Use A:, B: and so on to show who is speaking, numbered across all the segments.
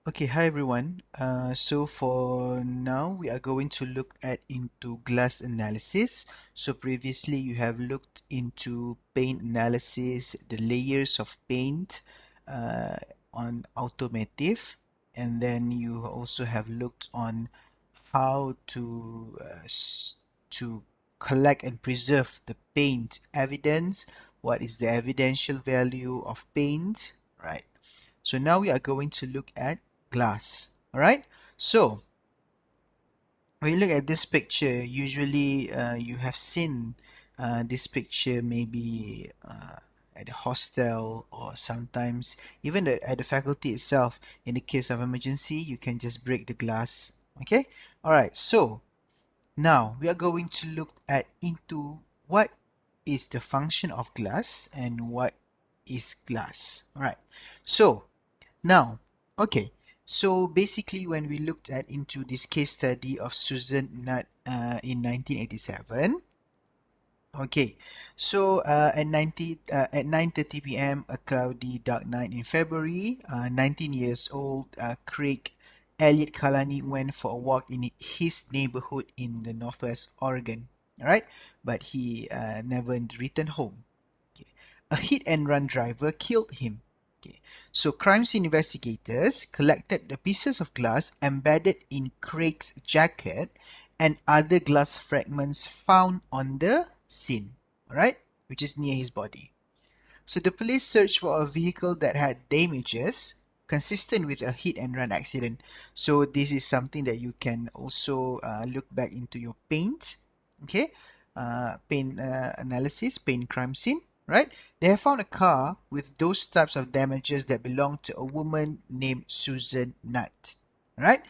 A: Okay, hi everyone. So for now, we are going to look at into glass analysis. So previously, you have looked into paint analysis, the layers of paint uh, on automotive, and then you also have looked on how to collect and preserve the paint evidence. What is the evidential value of paint, right? So now we are going to look at glass. All right. So when you look at this picture, usually you have seen this picture maybe at the hostel or sometimes even at the faculty itself. In the case of emergency, you can just break the glass. Okay. All right. So now we are going to look at into what is the function of glass and what is glass. All right. So now, okay, so basically when we looked at into this case study of Susan Nutt in 1987, okay, so at 9:30 p.m. a cloudy dark night in February, 19 years old Craig Elliot Kalani went for a walk in his neighborhood in the Northwest Oregon, all right, but he never returned home. Okay. A hit and run driver killed him. Okay. So crime scene investigators collected the pieces of glass embedded in Craig's jacket and other glass fragments found on the scene, alright, which is near his body. So the police searched for a vehicle that had damages consistent with a hit and run accident. So this is something that you can also look back into your paint, okay, paint analysis, paint crime scene, right? They have found a car with those types of damages that belonged to a woman named Susan Nutt, right?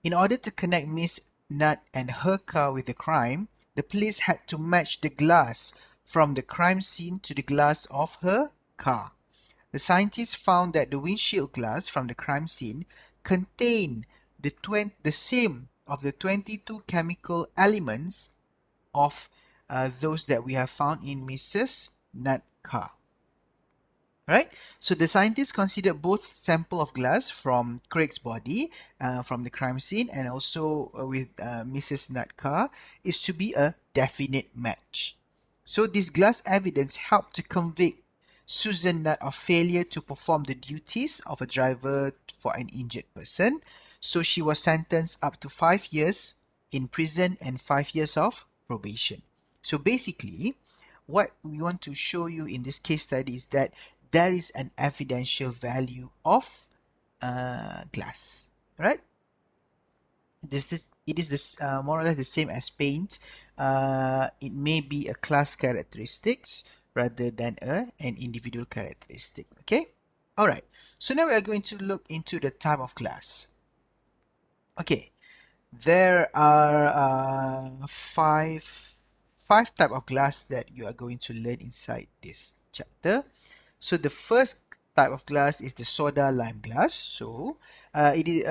A: In order to connect Miss Nutt and her car with the crime, the police had to match the glass from the crime scene to the glass of her car. The scientists found that the windshield glass from the crime scene contained the same of the 22 chemical elements of those that we have found in Mrs. Nutt's car. Right? So the scientists considered both sample of glass from Craig's body from the crime scene and also with Mrs. Nutt's car is to be a definite match. So this glass evidence helped to convict Susan Nutt of failure to perform the duties of a driver for an injured person. So she was sentenced up to 5 years in prison and 5 years of probation. So basically, what we want to show you in this case study is that there is an evidential value of glass, right? It is this more or less the same as paint. It may be a class characteristics rather than an individual characteristic. Okay, all right. So now we are going to look into the type of glass. Okay, there are five type of glass that you are going to learn inside this chapter. So the first type of glass is the soda lime glass. So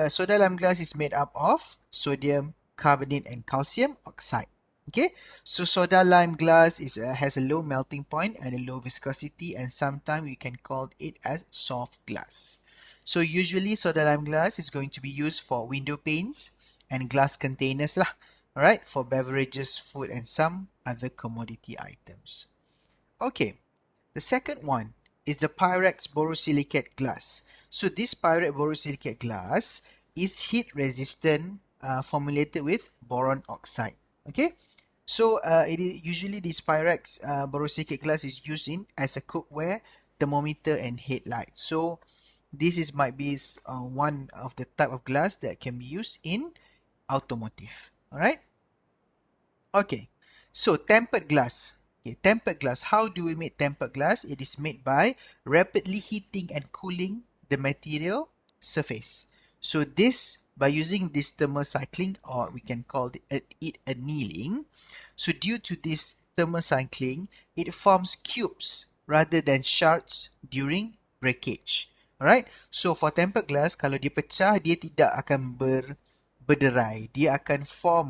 A: soda lime glass is made up of sodium carbonate and calcium oxide. Okay, so soda lime glass has a low melting point and a low viscosity, and sometimes we can call it as soft glass. So usually soda lime glass is going to be used for window panes and glass containers lah. Alright, for beverages, food, and some other commodity items. Okay, the second one is the Pyrex borosilicate glass. So this Pyrex borosilicate glass is heat resistant, formulated with boron oxide. Okay, so usually this Pyrex borosilicate glass is used in as a cookware, thermometer, and headlight. So this is might be one of the type of glass that can be used in automotive. All right. Okay, so tempered glass. Okay, tempered glass. How do we make tempered glass? It is made by rapidly heating and cooling the material surface. So this, by using this thermal cycling, or we can call it annealing. So due to this thermal cycling, it forms cubes rather than shards during breakage. Alright, so for tempered glass, kalau dia pecah, dia tidak akan berderai. Dia akan form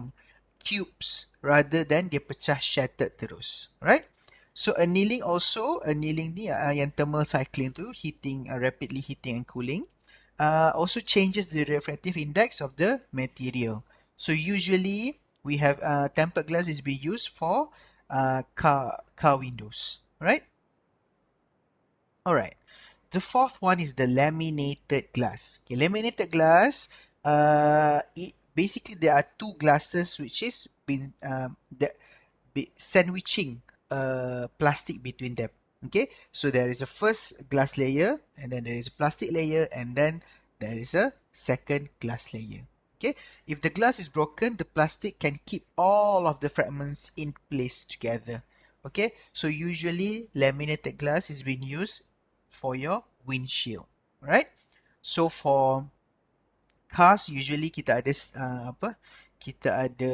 A: cubes rather than dia pecah shattered terus. Right? So annealing ni yang thermal cycling tu, heating, rapidly heating and cooling. also changes the refractive index of the material. So usually we have tempered glass is being used for car windows, right? All right. The fourth one is the laminated glass. Okay, laminated glass, basically there are two glasses which is been sandwiching plastic between them. Okay, so there is a first glass layer, and then there is a plastic layer, and then there is a second glass layer. Okay, if the glass is broken, the plastic can keep all of the fragments in place together. Okay, so usually laminated glass is being used for your windshield, right? So for cars, usually kita ada kita ada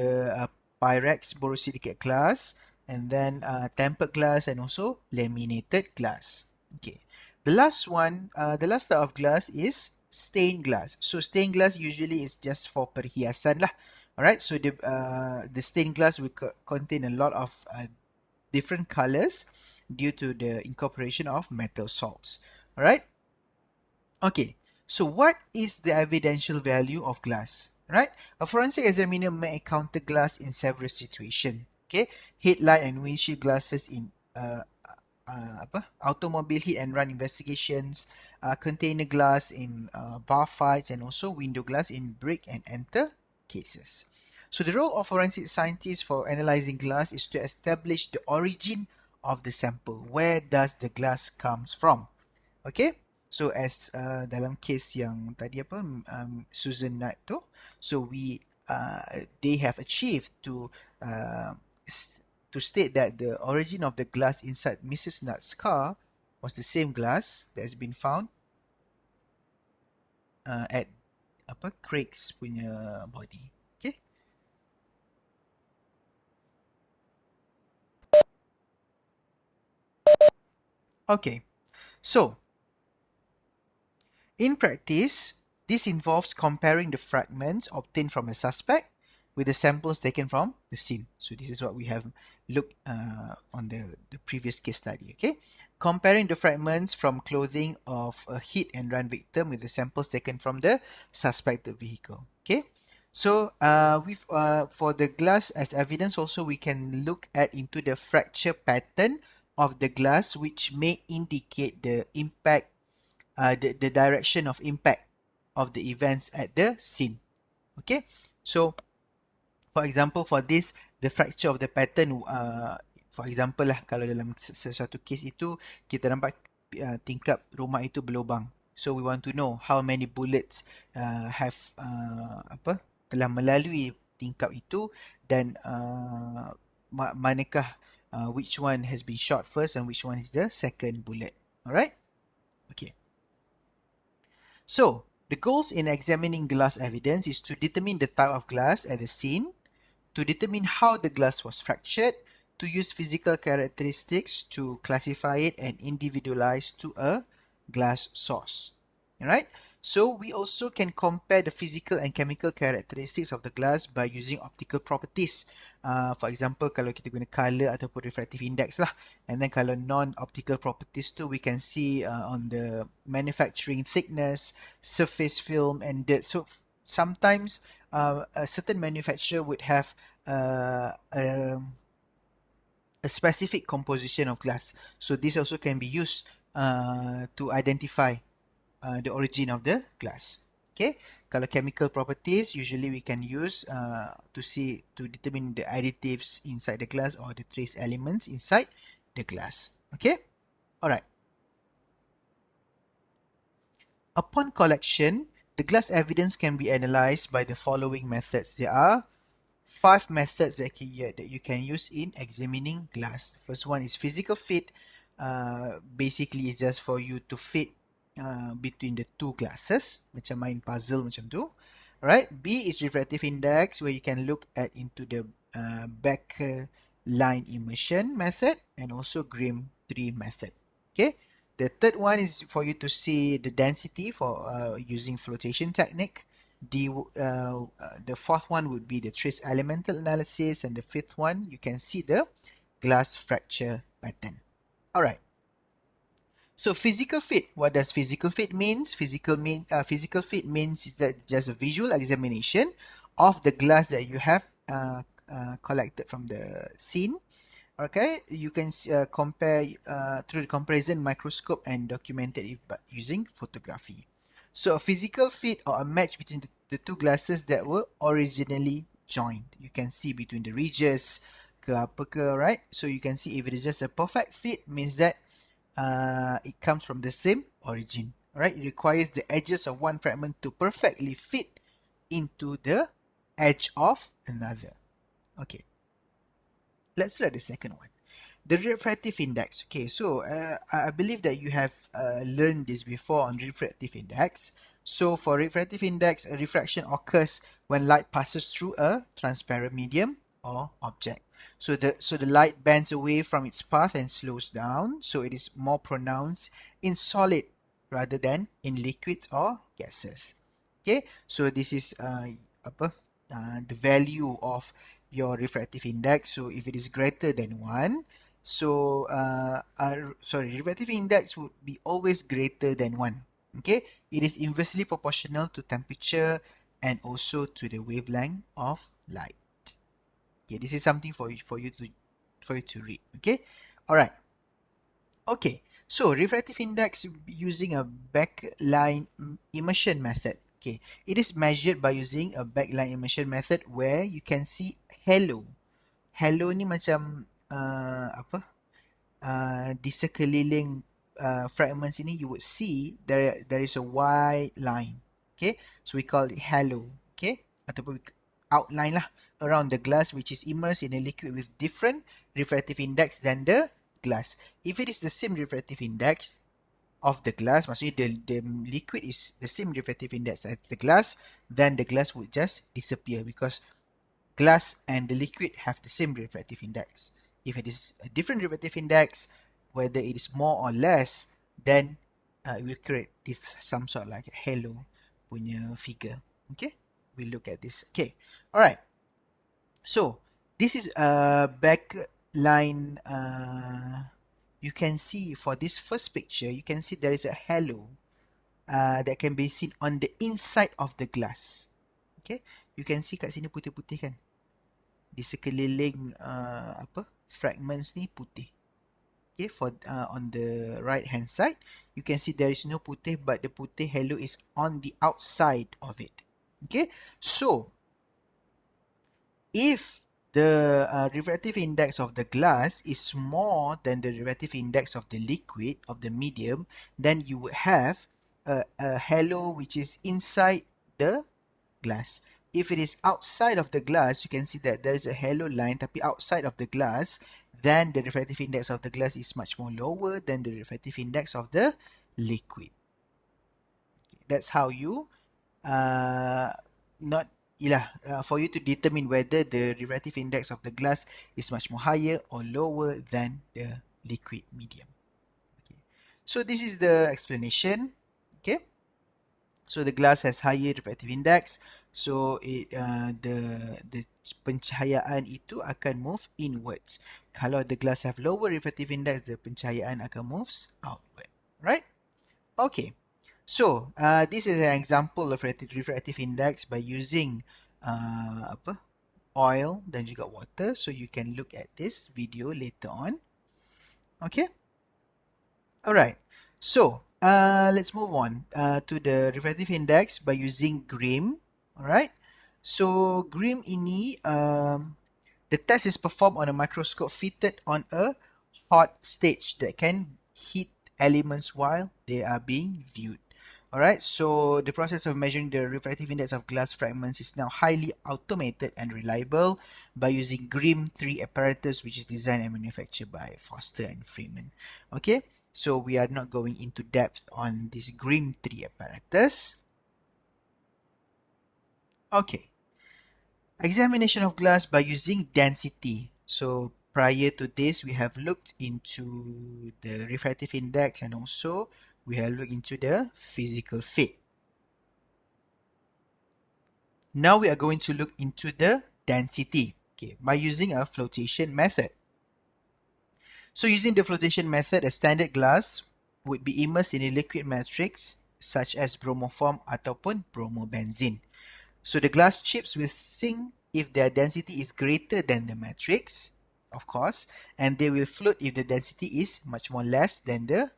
A: Pyrex borosilicate glass, and then tempered glass, and also laminated glass. Okay, the last one, the last type of glass is stained glass. So stained glass usually is just for perhiasan lah. Alright, so the stained glass will contain a lot of different colors due to the incorporation of metal salts. Alright. Okay, so what is the evidential value of glass? Right? A forensic examiner may encounter glass in several situations. Okay, headlight and windshield glasses in automobile hit and run investigations, container glass in bar fights, and also window glass in break and enter cases. So the role of forensic scientists for analyzing glass is to establish the origin of the sample. Where does the glass comes from? Okay, so as dalam case yang tadi Susan Knight tu, so they have achieved uh, to state that the origin of the glass inside Mrs. Knight's car was the same glass that has been found at Craig's punya body. Okay. Okay. So in practice, this involves comparing the fragments obtained from a suspect with the samples taken from the scene. So this is what we have looked on the previous case study. Okay, comparing the fragments from clothing of a hit and run victim with the samples taken from the suspected vehicle. Okay, so for the glass as evidence, also we can look at into the fracture pattern of the glass, which may indicate the impact, the direction of impact of the events at the scene. Okay, so for example, for this, the fracture of the pattern, for example lah, kalau dalam sesuatu kes itu kita nampak tingkap rumah itu berlubang, so we want to know how many bullets have telah melalui tingkap itu, dan manakah which one has been shot first and which one is the second bullet. Alright, okay. So, the goals in examining glass evidence is to determine the type of glass at the scene, to determine how the glass was fractured, to use physical characteristics to classify it and individualize to a glass source. Alright? So, we also can compare the physical and chemical characteristics of the glass by using optical properties. For example, kalau kita guna color ataupun refractive index lah. And then kalau non-optical properties tu, we can see on the manufacturing thickness, surface film, and dirt. So sometimes a certain manufacturer would have a specific composition of glass. So this also can be used to identify the origin of the glass. Okay, kalau chemical properties, usually we can use to determine the additives inside the glass or the trace elements inside the glass. Okay, alright. Upon collection, the glass evidence can be analyzed by the following methods. There are 5 methods that you can use in examining glass. The first one is physical fit. Basically, it's just for you to fit between the two glasses, macam main puzzle macam tu. Alright, B is refractive index, where you can look at into the back line immersion method, and also Grimm 3 method. Okay, the third one is for you to see the density for using flotation technique. The fourth one would be the trace elemental analysis, and the fifth one, you can see the glass fracture pattern. Alright. So physical fit, what does physical fit means? Physical fit means is that just a visual examination of the glass that you have collected from the scene. Okay, you can compare through the comparison microscope and documented it by using photography. So a physical fit or a match between the two glasses that were originally joined. You can see between the ridges, ke apa ke, right? So you can see if it is just a perfect fit means that it comes from the same origin. Right? It requires the edges of one fragment to perfectly fit into the edge of another. Okay, let's look at the second one. The refractive index. Okay, so I believe that you have learned this before on refractive index. So for refractive index, a refraction occurs when light passes through a transparent medium or object. So the light bends away from its path and slows down. So it is more pronounced in solid rather than in liquids or gases. Okay, so this is the value of your refractive index. So if it is greater than 1, so refractive index would be always greater than 1. Okay, it is inversely proportional to temperature and also to the wavelength of light. Okay, this is something for you to read. Okay, all right. Okay, so refractive index using a backline immersion method. Okay, it is measured by using a backline immersion method where you can see halo. Halo ni macam apa? Di sekeliling fragments ini, you would see there is a white line. Okay, so we call it halo. Okay, ataupun outline lah around the glass which is immersed in a liquid with different refractive index than the glass. If it is the same refractive index of the glass, maksudnya the liquid is the same refractive index as the glass, then the glass would just disappear because glass and the liquid have the same refractive index. If it is a different refractive index, whether it is more or less, then it will create this some sort like a halo punya figure. Okay, we look at this. Okay, all right. So this is a backline. You can see for this first picture, you can see there is a halo that can be seen on the inside of the glass. Okay, you can see kat sini putih-putih kan? Di sekeliling fragments ni putih. Okay, for on the right hand side, you can see there is no putih, but the putih halo is on the outside of it. Okay, so if the refractive index of the glass is more than the refractive index of the liquid, of the medium, then you would have a halo which is inside the glass. If it is outside of the glass, you can see that there is a halo line, tapi outside of the glass, then the refractive index of the glass is much more lower than the refractive index of the liquid. That's how you for you to determine whether the refractive index of the glass is much more higher or lower than the liquid medium. Okay. So this is the explanation. Okay. So the glass has higher refractive index. So the pencahayaan itu akan move inwards. Kalau the glass have lower refractive index, the pencahayaan akan moves outward. Right? Okay. So this is an example of refractive index by using oil dan juga water. So you can look at this video later on. Okay. Alright. So let's move on to the refractive index by using GRIM. Alright. So GRIM ini the test is performed on a microscope fitted on a hot stage that can heat elements while they are being viewed. Alright, so the process of measuring the refractive index of glass fragments is now highly automated and reliable by using GRIM-3 apparatus, which is designed and manufactured by Foster and Freeman. Okay, so we are not going into depth on this GRIM-3 apparatus. Okay, examination of glass by using density. So prior to this, we have looked into the refractive index and also we have looked into the physical fit. Now we are going to look into the density, okay, by using a flotation method. So using the flotation method, a standard glass would be immersed in a liquid matrix such as bromoform ataupun bromobenzene. So the glass chips will sink if their density is greater than the matrix, of course, and they will float if the density is much more less than the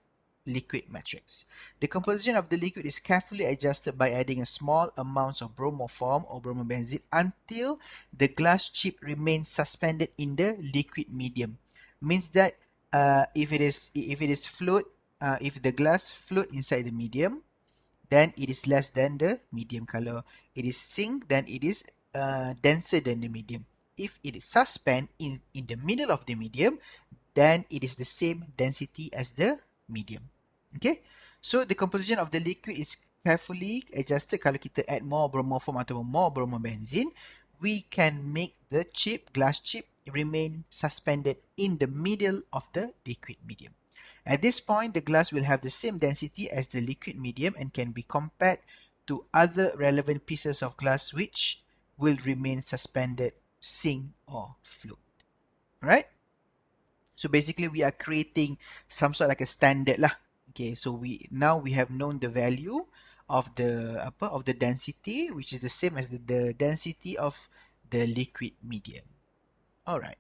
A: liquid matrix. The composition of the liquid is carefully adjusted by adding a small amounts of bromoform or bromobenzene until the glass chip remains suspended in the liquid medium. Means that if it is float, if the glass float inside the medium, then it is less than the medium. Kalau it is sink, then it is denser than the medium. If it is suspend in the middle of the medium, then it is the same density as the medium. Okay, so the composition of the liquid is carefully adjusted. Kalau kita add more bromoform atau more bromobenzene, we can make the glass chip remain suspended in the middle of the liquid medium. At this point, the glass will have the same density as the liquid medium and can be compared to other relevant pieces of glass which will remain suspended, sink or float. Alright? So basically we are creating some sort like a standard lah. Okay, so we have known the value of the density, which is the same as the density of the liquid medium. Alright.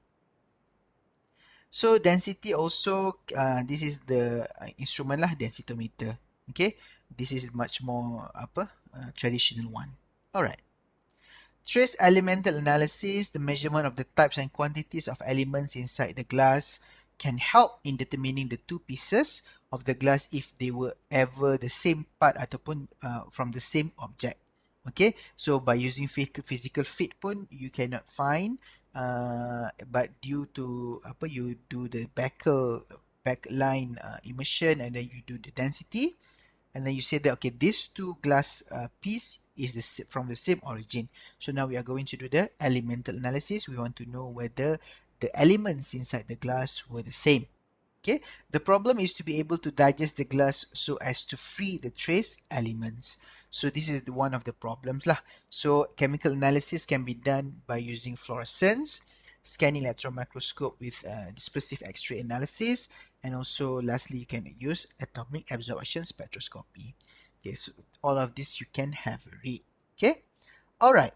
A: So density also, this is the instrument lah, densitometer. Okay, this is much more traditional one. Alright. Trace elemental analysis, the measurement of the types and quantities of elements inside the glass, can help in determining the two pieces of the glass if they were ever the same part ataupun from the same object. Okay, so by using physical fit pun you cannot find, but due to you do the backline immersion, and then you do the density, and then you say that okay, these two glass piece is from the same origin. So now we are going to do the elemental analysis. We want to know whether the elements inside the glass were the same. Okay, the problem is to be able to digest the glass so as to free the trace elements. So this is one of the problems lah. So chemical analysis can be done by using fluorescence, scanning electron microscope with dispersive X-ray analysis, and also lastly you can use atomic absorption spectroscopy. Okay, so all of this you can have a read. Okay, all right.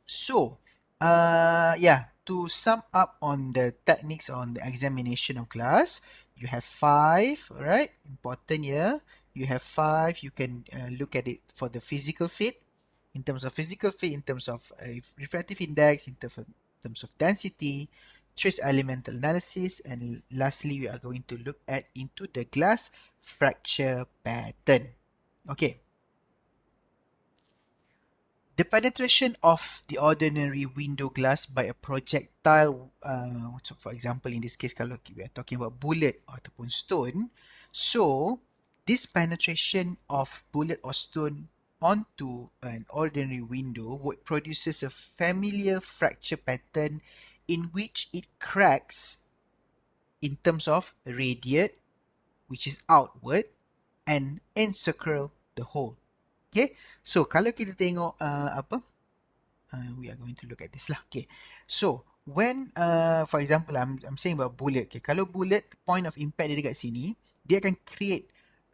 A: So yeah, to sum up on the techniques on the examination of glass, you have 5. All right, important here. You have 5. You can look at it for the physical fit, in terms of physical fit, in terms of refractive index, in terms of density, trace elemental analysis, and lastly we are going to look at into the glass fracture pattern. Okay. The penetration of the ordinary window glass by a projectile, so for example in this case kalau we are talking about bullet ataupun stone, so this penetration of bullet or stone onto an ordinary window would produces a familiar fracture pattern in which it cracks in terms of radiate, which is outward, and encircle the hole. Okay, so kalau kita tengok we are going to look at this lah. Okay, so when for example I'm saying about bullet. Okay, kalau bullet point of impact dia dekat sini, dia akan create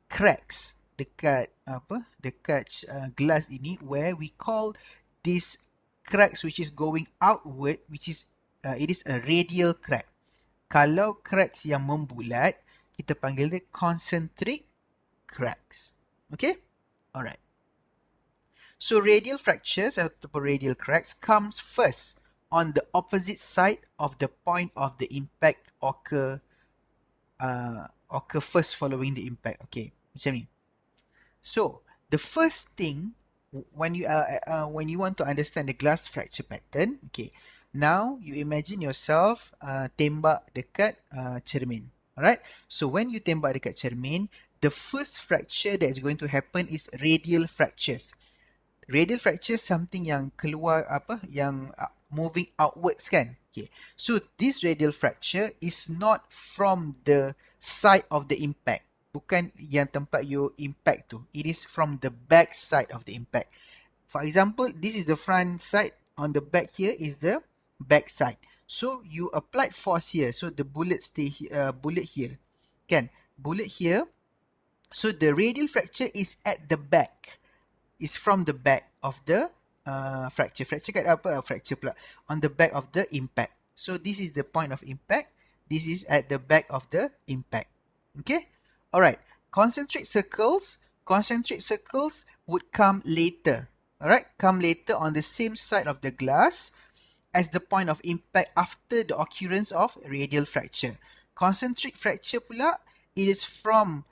A: cracks dekat glass ini, where we call this cracks which is going outward, which is it is a radial crack. Kalau cracks yang membulat, kita panggil dia concentric cracks. Okay, alright. So radial fractures atau radial cracks comes first on the opposite side of the point of the impact occur first following the impact. Okay, macam ni. So the first thing when you want to understand the glass fracture pattern, okay, now you imagine yourself tembak dekat cermin. Alright, so when you tembak dekat cermin, the first fracture that is going to happen is radial fractures. Radial fracture something yang keluar yang moving outwards kan. Okay. So this radial fracture is not from the side of the impact. Bukan yang tempat you impact tu. It is from the back side of the impact. For example, this is the front side. On the back here is the back side. So you applied force here. So the bullet stay here. Bullet here. Kan? Bullet here. So the radial fracture is at the back. Is from the back of the fracture. Fracture kat apa? Fracture pula. On the back of the impact. So this is the point of impact. This is at the back of the impact. Okay? Alright. Concentric circles. Concentric circles would come later. Alright? Come later on the same side of the glass as the point of impact after the occurrence of radial fracture. Concentric fracture pula, it is from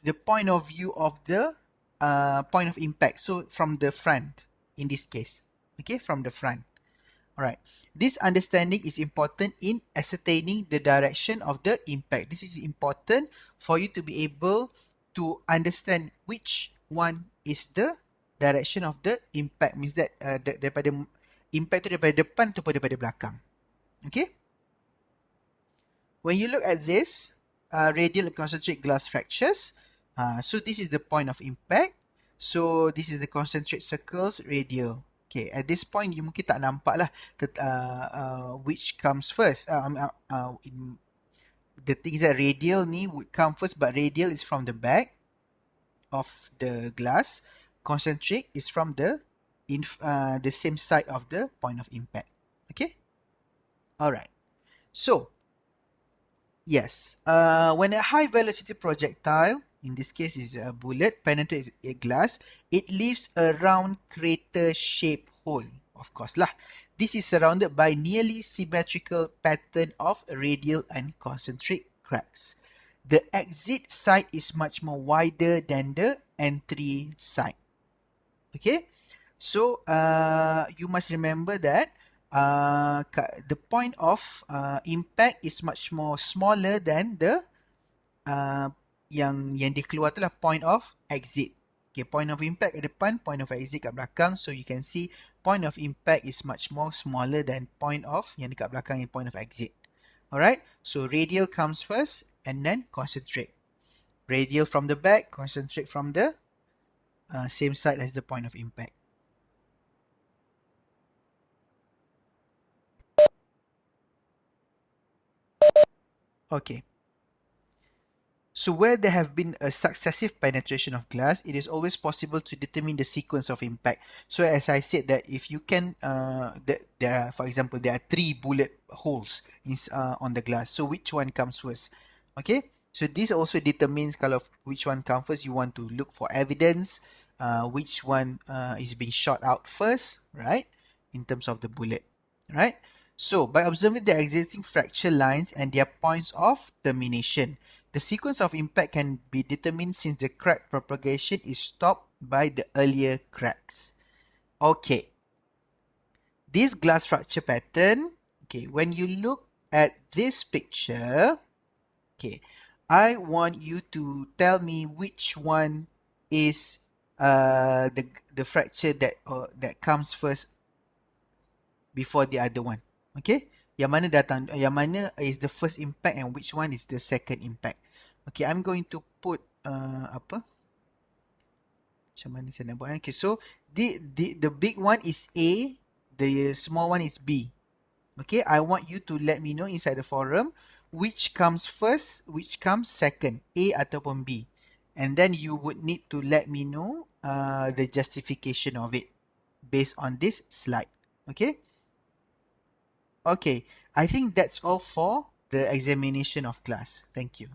A: the point of view of the point of impact. So from the front in this case. Okay, from the front. Alright. This understanding is important in ascertaining the direction of the impact. This is important for you to be able to understand which one is the direction of the impact. Means that daripada impact tu daripada depan tu daripada belakang. Okay? When you look at this, radial and concentric glass fractures, so this is the point of impact. So this is the concentric circles radial. Okay, at this point you mungkin tak nampak lah which comes first. The things that radial ni would come first, but radial is from the back of the glass. Concentric is from the same side of the point of impact. Okay. Alright. So yes, when a high velocity projectile, in this case is a bullet, penetrates a glass, it leaves a round crater shaped hole. Of course lah. This is surrounded by nearly symmetrical pattern of radial and concentric cracks. The exit side is much more wider than the entry side. Okay, so you must remember that the point of impact is much more smaller than the yang dikeluar tu lah point of exit. Okay, point of impact kat depan, point of exit kat belakang. So you can see point of impact is much more smaller than point of yang dekat belakang yang point of exit. Alright, so radial comes first and then concentric. Radial from the back, concentric from the same side as the point of impact. Okay. So where there have been a successive penetration of glass, it is always possible to determine the sequence of impact. So as I said that if you can, there are, for example, there are 3 bullet holes on the glass. So which one comes first? Okay. So this also determines kalau which one comes first. You want to look for evidence, which one is being shot out first, right? In terms of the bullet, right? So by observing the existing fracture lines and their points of termination, the sequence of impact can be determined since the crack propagation is stopped by the earlier cracks. Okay. This glass fracture pattern, okay, when you look at this picture, okay, I want you to tell me which one is the fracture that comes first before the other one. Okay, yang mana is the first impact and which one is the second impact. Okay, I'm going to put macam mana saya nak buat. Okay, so the big one is A, the small one is B. Okay, I want you to let me know inside the forum which comes first, which comes second, A ataupun B. And then you would need to let me know the justification of it based on this slide. Okay. Okay, I think that's all for the examination of class. Thank you.